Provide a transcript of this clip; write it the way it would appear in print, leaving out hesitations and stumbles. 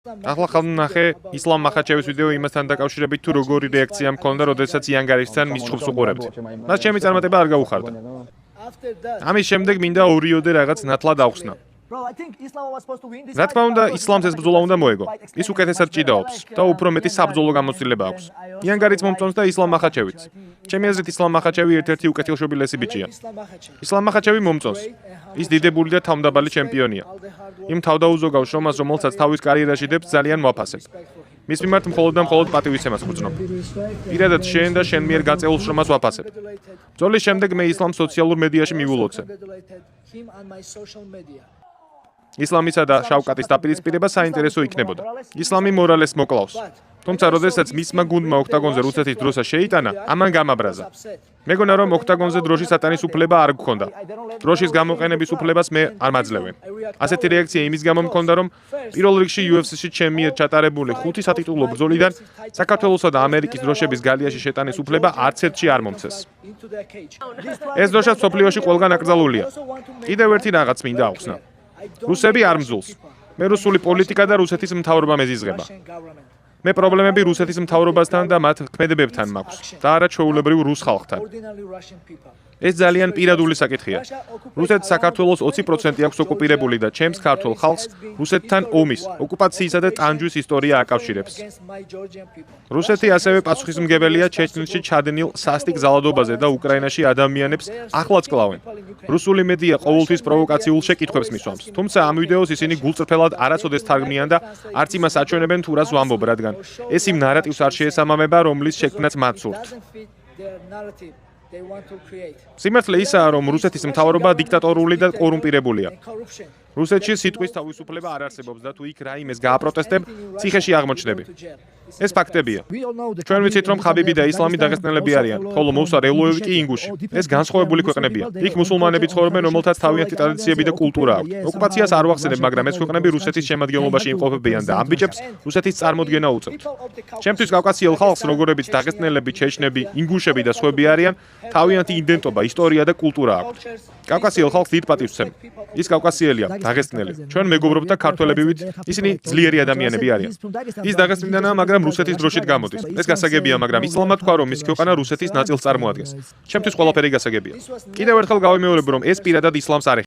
ახლა ხალხნახე ისლამ მახაჩევის ვიდეო იმასთან დაკავშირებით თუ როგორი რეაქცია მქონდა, როდესაც იანგარისთან მის ჩხუბს უყურებთ. მას ჩემი წარმატება არ გაუხარდა. ამის შემდეგ მინდა ორიოდე რაღაც ნათლად ავხსნა. რა თქმა უნდა, ისლამს ეს ბრძოლა უნდა მოეგო. ის უკეთესად ჭიდაობს და უფრო მეტი საბრძოლო გამოცდილება აქვს. იანგარიც მომწონს და ისლამ მახაჩევიც. ჩემი აზრით ისლამ მახაჩევი ერთ-ერთი უკეთილშობილესი ბიჭია. ისლამ მახაჩევი მომწონს. ის დიდებული და თავმდაბალი ჩემპიონია. იმ თავდაუზოგავ შრომას, რომელსაც თავის კარიერაში დებს, ძალიან მოვაფასებ. მის მიმართ მხოლოდ და მხოლოდ პატივისცემას ვგრძნობ. პირადად შენ და შენ მიერ გაწეულ შრომას ვაფასებ. ბრძოლის შემდეგ მე ისლამს სოციალურ მედიაში მივილოცე. ისლამისა და შავკატის დაპირისპირება საინტერესო იქნებოდა. ისლამი მორალეს მოკლავს. თუმცა, როდესაც მისმა გუნდმა ოქტაგონზე რუსეთის დროშა შეიტანა, ამან გამაბრაზა. მეგონა რომ ოქტაგონზე დროშის ატანის უფლება არ გქონდა. დროშის გამოყენების უფლებას მე არ მაძლევენ. ასეთი რეაქცია იმის გამო მქონდა, რომ პირველ რიგში UFC-ში ჩემ მიერ ჩატარებული 5 სატიტულო ბრძოლიდან საქართველოსა და ამერიკის დროშების გალიაში შეტანის უფლება არც ერთში არ მომცეს. ეს დროშა მსოფლიოში ყველგან აკრძალულია. კიდევ ერთი რაღაც მინდა ავხსნა. რუსები არ მძულს. მე რუსული პოლიტიკა და რუსეთის მთავრობა მეზიზღება. მე პრობლემები რუსეთის მთავრობასთან და მათ ქმედებებთან მაქვს და არა ჩვეულებრივ რუს ხალხთან. ეს ძალიან პირადული საკითხია. რუსეთს საქართველოს 20% აქვს ოკუპირებული და ჩემს ქართულ ხალხს რუსეთთან ომის, ოკუპაციისა და ტანჯვის ისტორია აკავშირებს. რუსეთი ასევე პასუხისმგებელია ჩეჩნეთში ჩადენილ სასტიკ ძალადობაზე და უკრაინაში ადამიანებს ახლაც კლავენ. რუსული მედია ყოველთვის პროვოკაციულ შეკითხვებს მისვამს, თუმცა ამ ვიდეოს ისინი გულწრფელად არასოდეს თარგმნიან და არც იმას აჩვენებენ თუ რას ვამბობ, რადგან ეს იმ ნარატივს არ შეესაბამება, რომლის შექმნაც მათ სურთ. სიმართლე ისაა, რომ რუსეთის მთავრობა დიქტატორული და კორუმპირებულია. რუსეთში სიტყვის თავისუფლება არ არსებობს და თუ იქ რაიმეს გააპროტესტებ, ციხეში აღმოჩნდები. ეს ფაქტებია. ჩვენ ვიცით, რომ ხაბიბი და ისლამი დაღესტნელები არიან, ხოლო მოვსა რელოევი კი ინგუში. ეს განსხვავებული ქვეყნებია. იქ მუსულმანები ცხოვრობენ, რომელთაც თავიანთი ტრადიციები და კულტურა აქვს. ოკუპაციას არ ვახსენებ, მაგრამ ეს ქვეყნები რუსეთის შემადგენლობაში იმყოფებიან და ამ ბიჭებს რუსეთის წარმოდგენა უწევთ. ჩემთვის კავკასიელ ხალხს, როგორებიც დაღესტნელები, ჩეჩნები, ინგუშები და სხვები არიან, თავიანთი იდენტობა, ისტორია და კულტურა აქვს. კავკასიელ ხალხს დიდ პატივს ვცემ. ის კავკასიელია, დაღესტნელი. ჩვენ მეგობრობთ და ქართველები ვით, ისინი ძლიერი ადამიანები არიან. ის დაღესტნიდანაა, მაგრამ რუსეთის დროშით გამოდის. ეს გასაგებია, მაგრამ ისლამმა თქვა, რომ მის ქვეყანა რუსეთის ნაწილს წარმოადგენს. ჩემთვის ყველაფერი გასაგებია. კიდევ ერთხელ გავიმეორებ, რომ ეს პირადად ისლამს არ